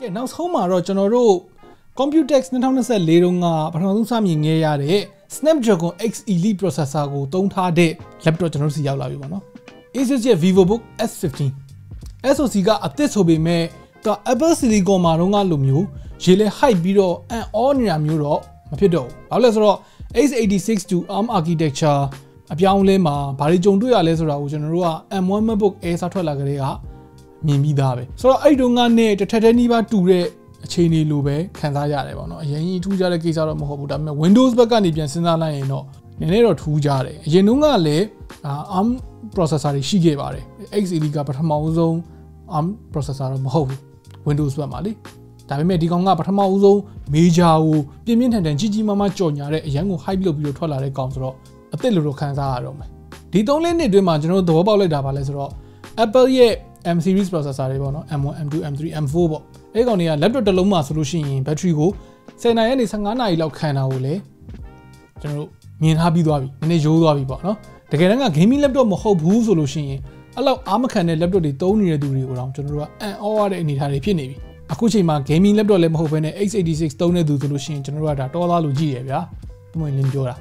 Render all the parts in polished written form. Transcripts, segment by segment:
Okay, now home are general Computex 2024တုန်းကပထမဆုံးစမြင်ခဲ့ရတဲ့ Snapdragon X Elite processor ကိုသုံးထားတဲ့ laptop ကျွန်တော်တို့စီရောက်လာပြီပေါ့နော် Asus ရဲ့ vivobook S15 SoC ကအသစ်ဆိုပေမဲ့သူ Apple Silicon မှာတော့ငါလိုမျိုးရေလဲ hype ပြီးတော့ on နေတာမျိုးတော့မဖြစ်တော့ဘူး။ဘာလို့လဲဆိုတော့ x86 to ARM architecture အပြောင်းလဲမှာဘာတွေကြုံတွေ့ရလဲဆိုတာကိုကျွန်တော်တို့က M1 MacBook Air စထွက်လာကြတဲ့ကမြင်ပြီးသားပဲ။ဆိုတော့အဲ့တုန်းကနဲ့တစ်ထက်တည်းနီးပါးတူတဲ့အခြေအနေလိုပဲခံစားရတယ်ပေါ့နော်အရင်ကြီးထူးခြားတဲ့ကိစ္စတော့မဟုတ်ဘူးဒါပေမဲ့ Windows ဘက်ကနေပြန်စဉ်းစားလိုက်ရင်တော့နည်းနည်းတော့ထူးခြားတယ်အရင်တုန်းကလည်း ARM processor တွေရှိခဲ့ပါတယ် X Elite ကပထမဆုံး ARM processor တော့မဟုတ်ဘူး Windows ဘက်မှာလေဒါပေမဲ့ဒီကောင်ကပထမဆုံး major ကိုပြင်းပြင်းထန်ထန်ကြီးကြီးမားမားကြော်ညာတဲ့အရန်ကို hype လုပ်ပြီးတော့ထွက်လာတဲ့ကောင်ဆိုတော့အသစ်လိုခံစားရတော့မယ်ဒီ3နှစ်အတွင်းမှာကျွန်တော်တို့သဘောပေါက်လိုက်တာပါလဲဆိုတော့ Apple ရဲ့ M series processor တွေပေါ့နော် M1 M2 M3 M4 ပေါ့အဲ့ကောင်တွေက laptop တစ်လုံးမှာဆိုလို့ရှိရင် battery ကို10နာရီကနေ15နာရီလောက်ခံတာကိုလည်းကျွန်တော်တို့မြင်ထားပြီးသွားပြီနည်းနည်းရိုးသွားပြီပေါ့နော်တကယ်တမ်းက gaming laptop မဟုတ်ဘူးဆိုလို့ရှိရင်အဲ့လောက်အားမခံတဲ့ laptop တွေသုံးနေတဲ့သူတွေကိုတော့ကျွန်တော်တို့ကအံ့ဩရတဲ့အနေအထားတွေဖြစ်နေပြီအခုချိန်မှာ gaming laptop လည်းမဟုတ်ဘဲနဲ့ x86 သုံးတဲ့သူဆိုလို့ရှိရင်ကျွန်တော်တို့ကဒါတော်သားလို့ကြည့်ရဗျာဘယ်မှလင်းပြောတာ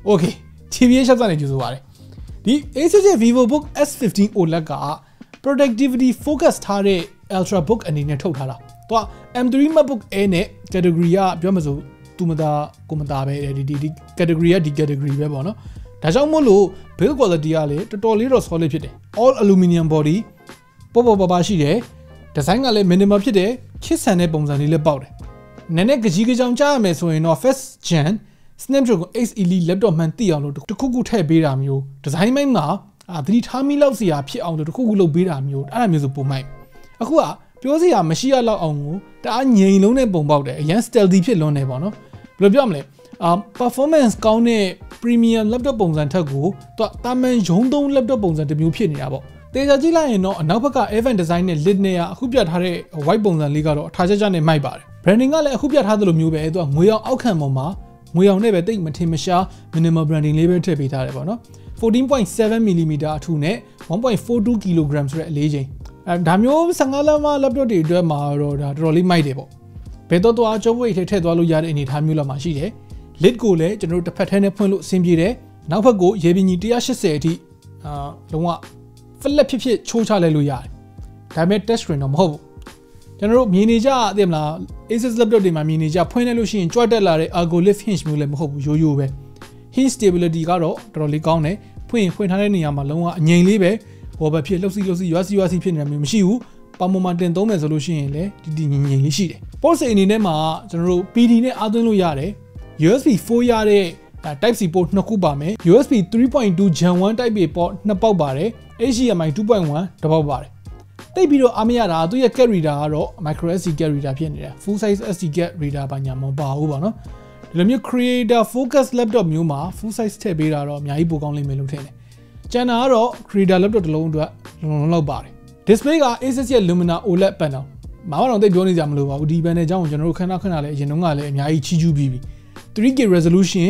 Okay TBH Labs နဲ့ကြိုဆိုပါရစေဒီ Asus ရဲ့ vivobook S15 OLED က productivity focus ထားတဲ့ ultrabook အနေနဲ့ထုတ်ထားတာသူက M3 MacBook Air နဲ့ category ကပြောမှဆိုသူမသားကိုမသားပဲဒီ category ကဒီ category ပဲပေါ့နော်ဒါကြောင့်မို့လို့ build quality ကလည်းတော်တော်လေးတော့ solid ဖြစ်တယ် all aluminum body ပေါ်ပါရှိတယ် design ကလည်း minimal ဖြစ်တယ်ချစ်ဆန်တဲ့ပုံစံလေးလည်းပေါက်တယ်နည်းနည်းကြီးကြောင်ကြားရမယ်ဆိုရင်တော့ first gen Snapdragon X Elite laptop မှန်သိအောင်လို့တစ်ခုခုထည့်ပေးတာမျိုး design ပိုင်းမှာသတိထားမိလောက်စရာဖြစ်အောင်လို့တစ်ခုခုလုပ်ပေးတာမျိုးအဲ့ဒါမျိုးဆိုပုံမိုက်အခုကပြောစရာမရှိရလောက်အောင်ကိုတအားငြိမ်လုံးနဲ့ပုံပေါက်တယ်အရင် stealthy ဖြစ်လွန်းနေပေါ့နော်ဘယ်လိုပြောမလဲperformance ကောင်းတဲ့ premium laptop ပုံစံထက်ကိုသူတာမန်ရုံးသုံး laptop ပုံစံတစ်မျိုးဖြစ်နေတာပေါ့တေချာကြည့်လိုက်ရင်တော့အနောက်ဘက်က event design နဲ့ lid နဲ့အခုပြထားတဲ့ white ပုံစံလေးကတော့အထားကျကျနဲ့မိုက်ပါတယ် branding ကလည်းအခုပြထားသလိုမျိုးပဲသူကငွေအောင်အောက်ခံပေါ်မှာငွေအောင်နဲ့ပဲတိတ်မထင်မရှား minimal branding လေးပဲထည့်ပေးထားတယ်ပေါ့နော် 14.7mm အထူနဲ့ 1.42 kg ဆိုတဲ့အလေးချိန်ဒါမျိုး15လက်မ laptop တွေအတွက်မှာတော့ဒါတော်တော်လေးမိုက်တယ်ပေါ့ဘယ်တော့တော့အကျုံးဝိတ်ထည့်သွားလို့ရတဲ့အနေအထားမျိုးလောက်မှာရှိတယ် lid ကိုလည်းကျွန်တော်တို့တစ်ဖက်ထဲနဲ့ဖွင့်လို့အဆင်ပြေတယ်နောက်ဘက်ကိုရေပြင်ကြီး180အထိလုံးဝ flat ဖြစ်ချိုးချလိုက်လို့ရတယ်ဒါပေမဲ့ touch screen တော့မဟုတ်ဘူးကျွန်တော်တို့မြင်နေကြသိမလား Asus laptop တွေမှာမြင်နေကြဖွင့်လိုက်လို့ရှိရင်ကြွတက်လာတဲ့ Argo Lift hinge မျိုးလည်းမဟုတ်ဘူးရိုးရိုးပဲ hinge stability ကတော့တော်တော်လေးကောင်းတယ်ဖွင့်ထားတဲ့နေရာမှာလုံးဝအငြိမ်လေးပဲဟောပဲဖြစ်လှုပ်စီရွာစီဖြစ်နေတာမျိုးမရှိဘူးပေါင်ပေါ်မှာတင်သုံးမယ်ဆိုလို့ရှိရင်လည်းဒီငြိမ်လေးရှိတယ် port အနေနဲ့မှာကျွန်တော်တို့ PD နဲ့အားသွင်းလို့ရတယ် USB 4 ရတဲ့ Type C port နှစ်ခုပါမယ် USB 3.2 Gen 1 Type A port နှစ်ပေါက်ပါတယ် HDMI 2.1 တစ်ပေါက်ပါတယ်တိတ်ပြီးတော့အားမရတာသူရဲ့ card reader ကတော့ micro SD card reader ဖြစ်နေတယ် full size SD card reader ဘာညာမပါဘူးပေါ့နော်ဒီလိုမျိုး creator focus laptop မျိုးမှာ full size ထည့်ပေးတာတော့အများကြီးပိုကောင်းလိမ့်မယ်လို့ထင်တယ်ကျန်တာကတော့ creator laptop တစ်လုံးအတွက်လုံလောက်ပါတယ် display က Asus ရဲ့ Lumina OLED panel မှာတော့တိတ်ပြောနေကြမလို့ပါဘူးဒီ panel အကြောင်းကိုကျွန်တော်တို့ခဏလည်းအရင်တုန်းကလည်းအများကြီးချီးကျူးပြီးပြီ 3K resolution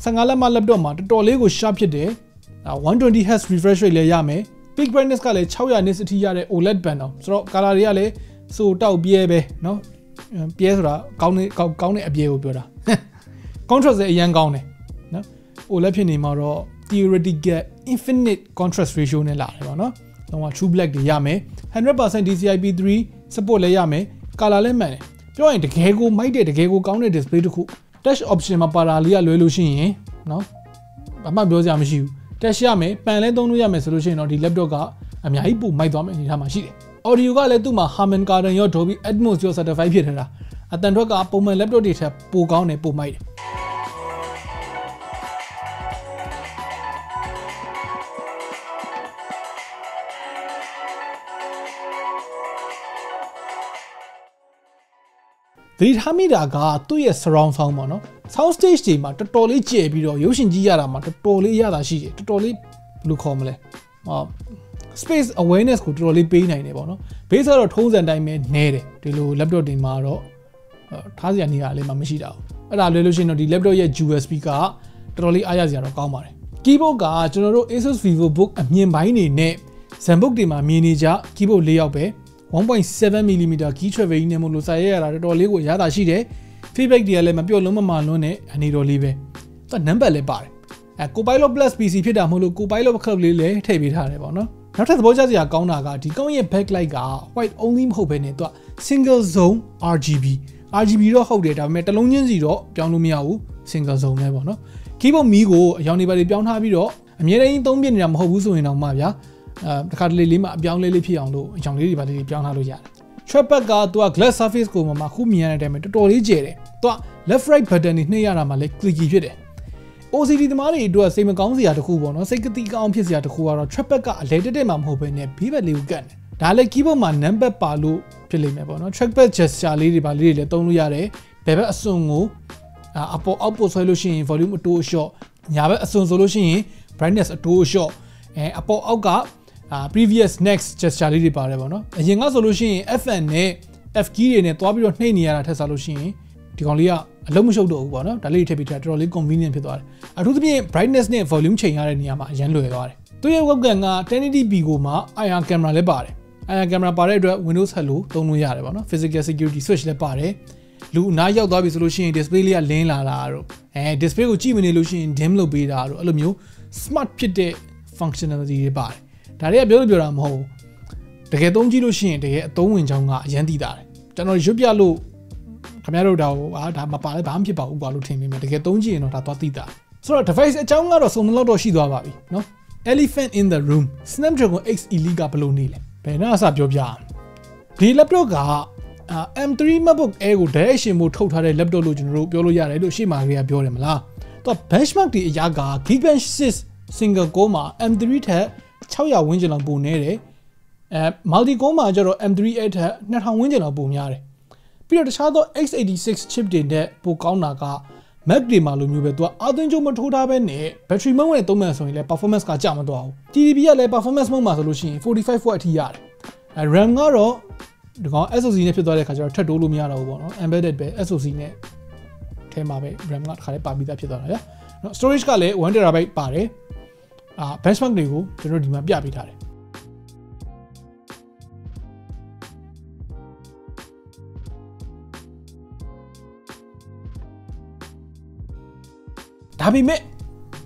15လက်မ laptop မှာတော်တော်လေးကို sharp ဖြစ်တယ်120Hz refresh rate လည်းရမယ်Peak brightness ကလည်း600 nits အထိရတဲ့ OLED panel ဆိုတော့ color တွေကလည်းစိုးတောက်ပြဲပဲเนาะပြဲဆိုတာကောင်းတဲ့အပြဲကိုပြောတာ contrast လည်းအရင်ကောင်းတယ်เนาะ OLED ဖြစ်နေမှာတော့ theoretical infinite contrast ratio နဲ့လာတယ်ပေါ့เนาะတော့ true black တွေရမယ် 100% DCI-P3 support လည်းရမယ် color လည်းမှန်တယ်ပြောရင်တကယ်ကိုမိုက်တဲ့တကယ်ကိုကောင်းတဲ့ display တစ်ခု touch option မှာပါတာလေးကလွဲလို့ရှိရင်เนาะဘာမှပြောစရာမရှိဘူးတက်ရမယ်ပန်လဲသုံးလို့ရမယ်ဆိုလို့ရှိရင်တော့ဒီ laptop ကအများကြီးပိုမိုက်သွားမယ့်အနေအထားမှာရှိတယ် audio ကလည်းသူ့မှာ Harman Kardon ရော Dolby Atmos ရော certify ဖြစ်ထားတာအတန်ထွက်ကပုံမှန် laptop တွေထက်ပိုကောင်းတယ်ပိုမိုက်တယ်ဒီထားမိတာကသူ့ရဲ့ surround sound ပေါ့နော် sound stage တွေမှာတော်တော်လေးကျယ်ပြီးတော့ရုပ်ရှင်ကြီးရတာမှာတော်တော်လေးရတာရှိတယ်တော်တော်လေးဘယ်လိုခေါ်မလဲspace awareness ကိုတော်တော်လေးပေးနိုင်တယ်ပေါ့နော် base ကတော့ထုံးစံတိုင်းပဲနဲတယ်ဒီလို laptop တွေမှာတော့ထားစရာနေရာလေးမှမရှိတာဘူးအဲ့ဒါလွယ်လို့ရှိရင်တော့ဒီ laptop ရဲ့ USB ကတော်တော်လေးအားရစရာတော့ကောင်းပါတယ် keyboard ကကျွန်တော်တို့ Asus vivobook အမြင်ပိုင်းနေနဲ့ Zenbook တွေမှာမြင်နေကြ keyboard ၄ယောက်ပဲ 1.7mm key travel နဲ့မလို့စာရဲရတာတော်လေးကိုရတာရှိတယ် feedback တွေကလည်းမပြောလုံးမမှလွန်းနဲ့အနေတော်လေးပဲသူနံပါတ်လည်းပါတယ်Copilot Plus PC ဖြစ်တာမဟုတ်လို့ Copilot Club လေးလည်းထည့်ပေးထားတယ်ပေါ့နော်နောက်ထပ်သဘောကျစရာကောင်းတာကဒီကောင်းရဲ့ backlight က white only မဟုတ်ဘဲနဲ့သူက single zone RGB တော့ဟုတ်တယ်ဒါပေမဲ့တစ်လုံးချင်းစီတော့ပြောင်းလို့မရဘူး single zone ပဲပေါ့နော် keyboard မီးကိုအရောင်တွေပါတွေပြောင်းထားပြီးတော့အမြဲတမ်းသုံးပြနေတာမဟုတ်ဘူးဆိုရင်တော့မှဗျာတခါတလေလေးမှအပြောင်းလေးဖြစ်အောင်လို့အရောင်လေးတွေပါလေးပြောင်းထားလို့ရတယ် trackpad ကသူက glass surface ကိုမှခုမြင်ရတဲ့အတိုင်းပဲတော်တော်လေးကျယ်တယ်သူက left right button တွေနှိပ်ရတာမှလည်း clicky ဖြစ်တယ်OCD သမားတွေအတွက်စိတ်မကောင်းစရာတစ်ခုပေါ့နော်စိတ်ကတိကောင်းဖြစ်စရာတစ်ခုကတော့ trackpad ကအလဲတက်မှာမဟုတ်ဘဲနဲ့ဘေးဘက်လေးကိုကတ်တယ်ဒါလည်း keyboard မှာ number ပါလို့ဖြစ်လိမ့်မယ်ပေါ့နော် trackpad gesture လေးတွေပါလေးတွေလည်းသုံးလို့ရတယ်ဘယ်ဘက်အစွန်ကိုအပေါ်အောက်ပို့ဆွဲလို့ရှိရင် volume အတိုးအလျှော့ညာဘက်အစွန်ဆိုလို့ရှိရင် brightness အတိုးအလျှော့အပေါ်အောက်က previous next gesture လေးတွေပါတယ်ပေါ့နော်အရင်ကဆိုလို့ရှိရင် FN နဲ့ F key တွေနဲ့တွားပြီးတော့နှိပ်နေရတာထက်စားလို့ရှိရင်ဒီကောင်လေးကအလုံးမရှုပ်တော့ဘူးပေါ့နော်ဒါလေးထည့်ပြီးထားတော်တော်လေး convenient ဖြစ်သွားတယ်အထူးသဖြင့် brightness နဲ့ volume ချိန်ရတဲ့နေရာမှာအရန်လွယ်သွားတယ်သူရဲ့ webcam က 1080p ကိုမှ IR camera လည်းပါတယ် IR camera ပါတဲ့အတွက် Windows Hello သုံးလို့ရတယ်ပေါ့နော် physical security switch လည်းပါတယ်လူအနားရောက်သွားပြီဆိုလို့ရှိရင် display လေးကလင်းလာတာတို့display ကိုကြည့်မနေလို့ရှိရင် dim လုပ်ပေးတာတို့အဲ့လိုမျိုး smart ဖြစ်တဲ့ functionality တွေပါတယ်ဒါတွေကပြောတာမဟုတ်ဘူးတကယ်သုံးကြည့်လို့ရှိရင်တကယ်အသုံးဝင်ကြောင်းကအရန်သိတာတယ်ကျွန်တော်ရွတ်ပြလို့ခင်ဗျားတို့ဒါမပါလဲဘာမှဖြစ်ပါဘူးကွာလို့ထင်မိမယ်တကယ်သုံးကြည့်ရင်တော့ဒါသွားသိတာဆိုတော့ device အကြောင်းကတော့စုံလောက်တော့ရှိသွားပါပြီเนาะ Elephant in the room Snapdragon X Elite ကဘယ်လိုနေလဲဘယ်နှအစပြောပြဒီ laptop ကM3 MacBook Air ကို direct ရှင်ဖို့ထုတ်ထားတဲ့ laptop လို့ကျွန်တော်တို့ပြောလို့ရတယ်လို့ရှေ့မှာကပြောတယ်မလားသူက benchmark တွေအရာက Geekbench 6 single core မှာ M3 ထက်600ဝန်းကျင်လောက်ပိုနေတယ်multi core မှာကျတော့ M3A ထက်2000ဝန်းကျင်လောက်ပိုများတယ်ပြီးတော့တခြားသော X86 chip တွေနဲ့ပိုကောင်းတာက Mac တွေမှာလိုမျိုးပဲသူကအာသွင်းကြုံမထိုးထားပဲနဲ့ battery mode နဲ့သုံးမှန်ဆိုရင်လည်း performance ကကျမသွားဘူး TDP ကလည်း performance mode မှာဆိုလို့ရှိရင်45 watt အထိရတယ်RAM ကတော့ဒီကောင် SoC နဲ့ဖြစ်သွားတဲ့ခါကျတော့ထပ်တိုးလို့မရတော့ဘူးပေါ့နော် embedded ပဲ SoC နဲ့ထဲမှာပဲ RAM ကတစ်ခါလေးပါပြီးသားဖြစ်သွားတာဗျာနော် storage ကလည်း 1TB ပါတယ်benchmark တွေကိုကျွန်တော်ဒီမှာပြပေးထားတယ်ဒါပေမဲ့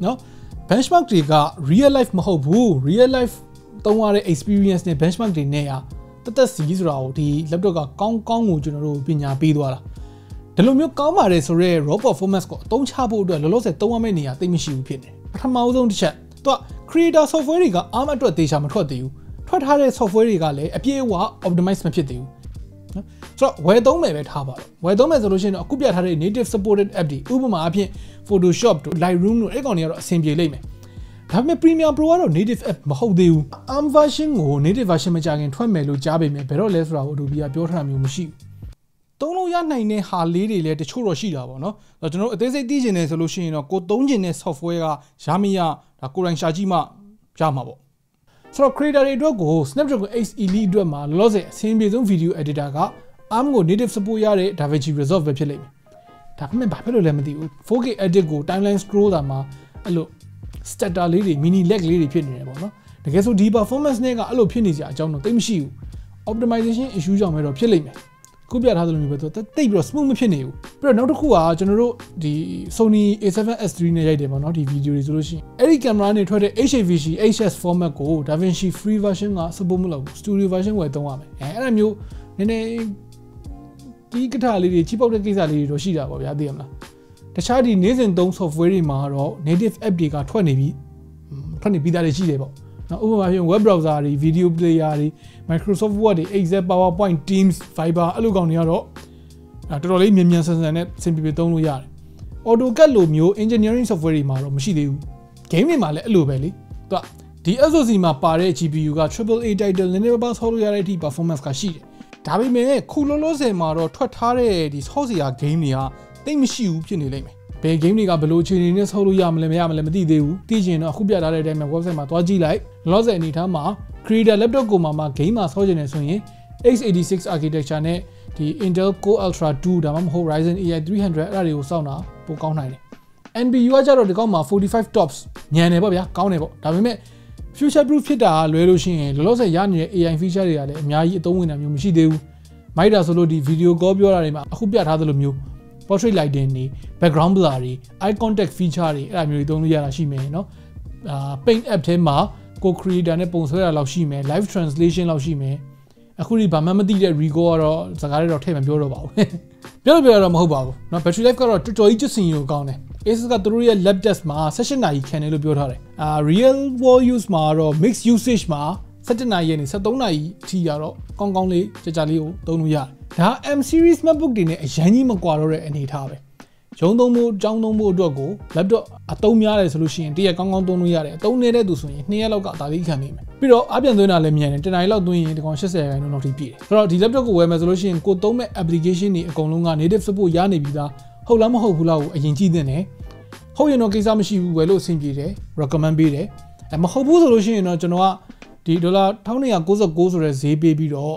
เนาะ benchmark တွေက real life မဟုတ်ဘူး real life သုံးရတဲ့ experience နဲ့ benchmark တွေနဲ့တက်စီဆိုတာကိုဒီ laptop ကကောင်းကိုကျွန်တော်တို့ပညာပေးသွားတာဒီလိုမျိုးကောင်းပါတယ်ဆိုတော့ raw performance ကိုအသုံးချဖို့အတွက်လောလောဆယ်သုံးရမယ့်နေရာသိမရှိဘူးဖြစ်နေပထမအဆုံးတစ်ချက်သူက creator software တွေကအားမအတွက်သေချာမထွက်သေးဘူးထွက်ထားတဲ့ software တွေကလည်းအပြည့်အဝ optimize မဖြစ်သေးဘူးနော်ဆိုတော့ဝယ်သုံးမယ်ပဲထားပါတော့ဝယ်သုံးမယ်ဆိုလို့ရှိရင်တော့အခုပြထားတဲ့ native supported app တွေဥပမာအဖြစ် Photoshop တို့ Lightroom တို့အဲ့ကောင်တွေကတော့အဆင်ပြေလိမ့်မယ်ဒါပေမဲ့ Premiere Pro ကတော့ native app မဟုတ်သေးဘူး ARM version ကို native version မကြခင်ထွက်မယ်လို့ကြားပေမဲ့ဘယ်တော့လဲဆိုတာကို Adobe ကပြောထားတာမျိုးမရှိဘူးသုံးလို့ရနိုင်တဲ့ဟာလေးတွေလည်းတချို့တော့ရှိတာပေါ့နော်ကျွန်တော်အသေးစိတ်သိချင်တယ်ဆိုလို့ရှိရင်တော့ကိုသုံးချင်တဲ့ software ကရမရဒါကိုယ်တိုင်ရှာကြည့်မှရမှာပေါ့ဆိုတော့ creator တွေအတွက်ကို Snapdragon X Elite အတွက်မှာလောလောဆယ်အဆင်ပြေဆုံး video editor က ARM ကို native support ရတဲ့ DaVinci Resolve ပဲဖြစ်လိမ့်မယ်ဒါပေမဲ့ဘာဖြစ်လို့လဲမသိဘူး 4K edit ကို timeline scroll တာမှာအဲ့လို stutter လေးတွေ mini lag လေးတွေဖြစ်နေတယ်ပေါ့နော်တကယ်ဆိုဒီ performance နဲ့ကအဲ့လိုဖြစ်နေကြအကြောင်းတော့သိမရှိဘူး optimization issue ကြောင့်ပဲတော့ဖြစ်လိမ့်မယ်ခုပြထားသလိုမျိုးပဲသူတိတ်ပြီးတော့ smooth မဖြစ်နေဘူးပြီးတော့နောက်တစ်ခုကကျွန်တော်တို့ဒီ Sony A7S III နဲ့ရိုက်တယ်ပေါ့နော်ဒီ video တွေဆိုလို့ရှိရင်အဲ့ဒီ camera နဲ့ထွက်တဲ့ HAVC HS format ကို DaVinci free version က support မလုပ်ဘူး studio version ဝယ်သုံးရမယ်အဲ့ဒါမျိုးနည်းနည်းဒီကထာလေးတွေချိပောက်တဲ့ကိစ္စလေးတွေတော့ရှိတာပေါ့ဗျာသိရမလားတခြားဒီနေ့စဉ်သုံး software တွေမှာတော့ native app တွေကထွက်နေပြီးသားတွေရှိတယ်ပေါ့နော်ဥပမာဖြင့် web browser တွေ video player တွေ Microsoft Word တွေ Excel PowerPoint Teams Fiber အဲ့လိုကောင်တွေကတော့တော်တော်လေးမြန်ဆန်နဲ့စင်ပြေသုံးလို့ရတယ် AutoCAD လိုမျိုး engineering software တွေမှာတော့မရှိသေးဘူး game တွေမှာလည်းအဲ့လိုပဲလေသူကဒီ SoC မှာပါတဲ့ GPU က AAA title နည်းနည်းပါးဆောက်လို့ရတဲ့အထိ performance ကရှိတယ်ဒါပေမဲ့ခုလောလောဆယ်မှာတော့ထွက်ထားတဲ့ဒီဆော့စရာ game တွေကတိတ်မရှိဘူးဖြစ်နေလိမ့်မယ်ဘယ် game တွေကဘယ်လိုအခြေအနေနဲ့ဆောက်လို့ရမလဲမသိသေးဘူးသိချင်တော့အခုပြထားတဲ့အတိုင်းမှာ website မှာသွားကြည့်လိုက်လောလောဆယ်အနေထားမှာ creator laptop ကိုမှ game မှာဆောက်ချင်တယ်ဆိုရင် x86 architecture နဲ့ဒီ Intel Core Ultra 2ဒါမှမဟုတ် Ryzen AI 300အဲ့ဒါတွေကိုစောင့်တာပိုကောင်းနိုင်တယ် NPU ကကြတော့ဒီကောင်မှာ45 tops ညံတယ်ပေါ့ဗျာကောင်းတယ်ပေါ့ဒါပေမဲ့ future proof ဖြစ်တာလွယ်လို့ရှိရင်လောလောဆယ်ရနေတဲ့ AI feature တွေကလည်းအများကြီးအသုံးဝင်တာမျိုးမရှိသေးဘူးမိုက်တာဆိုလို့ဒီ video call ပြောတာတွေမှာအခုပြထားသလိုမျိုး portrait lighting တွေ background blur တွေ eye contact feature တွေအဲ့ဒါမျိုးတွေသုံးလို့ရတာရှိမယ်เนาะpaint app ထဲမှာကို creator နဲ့ပုံဆွဲတာလောက်ရှိမယ် live translation လောက်ရှိမယ်အခုဒီဘာမှမသိတဲ့ Rigo ကတော့စကားတွေတော့ထည့်မပြောတော့ပါဘူးပြောတော့မဟုတ်ပါဘူးเนาะ battery life ကတော့တော်တော်ကြီးကျဆင်ကိုကောင်းတယ် Asus ကသူတို့ရဲ့ lab test မှာ18နာရီခံတယ်လို့ပြောထားတယ်real world use မှာတော့ mixed usage မှာ17နာရီနဲ့73နာရီအထိရတော့ကောင်းကောင်းလေးကြာလေးကိုသုံးလို့ရတယ်ဒါ M series MacBook တွေနဲ့အရင်ကြီးမကွာတော့တဲ့အနေထားပဲရုံးသုံးဖို့ကြောင်းသုံးဖို့အတွက်ကို laptop အသုံးများတယ်ဆိုလို့ရှိရင်တရက်ကောင်းကောင်းသုံးလို့ရတယ်အသုံးနေတဲ့သူဆိုရင်2ရက်လောက်ကဒါလေးခံနိုင်မယ်ပြီးတော့အပြန်သွင်းတာလည်းမြန်တယ်တနားရီလောက်သွင်းရင်ဒီကောင်80ရာခိုင်နှုန်းလောက်ထိပြည့်တယ်ဆိုတော့ဒီ laptop ကိုဝယ်မယ်ဆိုလို့ရှိရင်ကိုသုံးမဲ့ application တွေအကုန်လုံးက native support ရနေပြီးသားဟုတ်လားမဟုတ်ဘူးလားကိုအရင်ကြည့်သင့်တယ်ဟုတ်ရင်တော့ကိစ္စမရှိဘူးဝယ်လို့အဆင်ပြေတယ် recommend ပေးတယ်မဟုတ်ဘူးဆိုလို့ရှိရင်တော့ကျွန်တော်ကဒီဒေါ်လာ1299ဆိုတဲ့ဈေးပေးပြီးတော့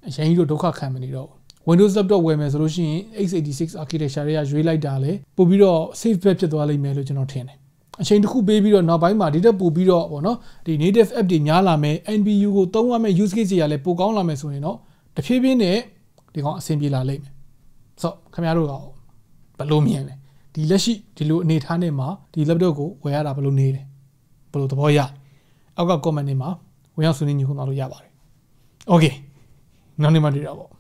အရင်ကြီးတော့ဒုက္ခခံမနေတော့Windows laptop ဝယ်မယ်ဆိုလို့ရှိရင် x86 architecture တွေကရွေးလိုက်တာလေပို့ပြီးတော့ safe bet ဖြစ်သွားလိမ့်မယ်လို့ကျွန်တော်ထင်တယ်အချိန်တစ်ခုပေးပြီးတော့နောက်ပိုင်းမှာဒီတက်ပို့ပြီးတော့ဗောနော်ဒီ native app တွေများလာမယ် NPU ကိုသုံးရမယ့် use case တွေကလည်းပိုကောင်းလာမယ်ဆိုရင်တော့တဖြည်းဖြည်းနဲ့ဒီကောင်အဆင်ပြေလာလိမ့်မယ်ဆိုခင်ဗျားတို့ကဘယ်လိုမြင်လဲဒီလက်ရှိဒီလိုအနေထားနဲ့မှာဒီ laptop ကိုဝယ်ရတာဘယ်လိုနေလဲဘယ်လိုသဘောရအောက်က comment တွေမှာဝင်ရောက်ဆွေးနွေးညှိနှိုင်းလို့ရပါတယ် okay နောက်နေ့မှတွေ့တာပေါ့